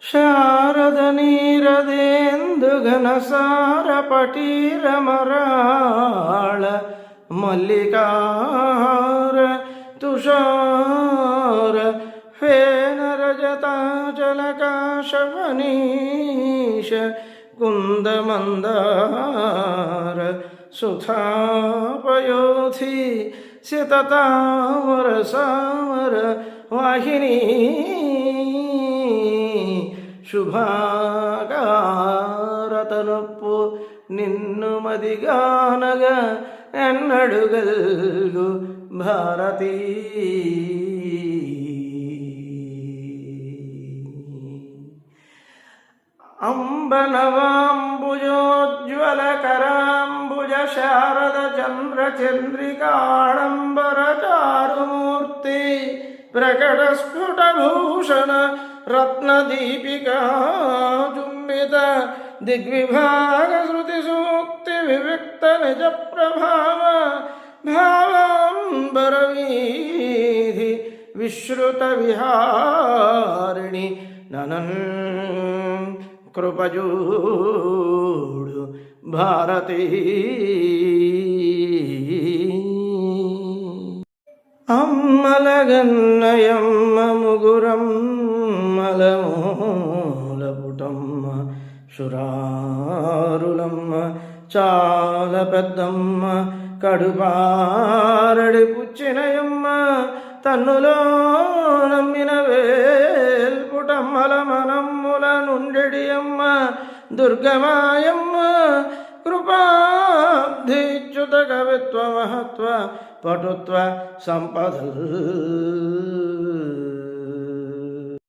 శారద నీరదేందుఘనసార పటీరమరాళ మల్లికార తుషార ఫేన రజతాచలకాశఫనీష కుందమందార సుధాపయోధి శతతామర సామర వాహిని శుభాకారతనొప్పు నిన్ను మదిగానగా ఎన్నడుగల్గు భారతీ. అంబనవాంబుజోజ్వలకరాంబుజ శారద చంద్ర చంద్రికాడంబర చారుమూర్తి ప్రకటస్ఫుటభూషణ రత్నదీపికా జుంబిత దిగ్విభాగ శృతి సూక్తి వివిక్త నిజ ప్రభావ భావాంబర వీధి విశ్రుత విహారిణి ననన్ కృపజూడు భారతీ. అమ్మలగన్నయమ్మ ముగురమ్మలమూలపుటమ్మ సురారులమ్మ చాల పెద్దమ్మ కడుపారడి పుచ్చినయమ్మ తన్నులో నమ్మిన వేల్పుటమ్మల మనమ్ముల నుండెడియమ్మ దుర్గమాయమ్మ కృపాబ్ధిచ్యుత కవిత్వ మహత్వ పటుత్వ సంపదల్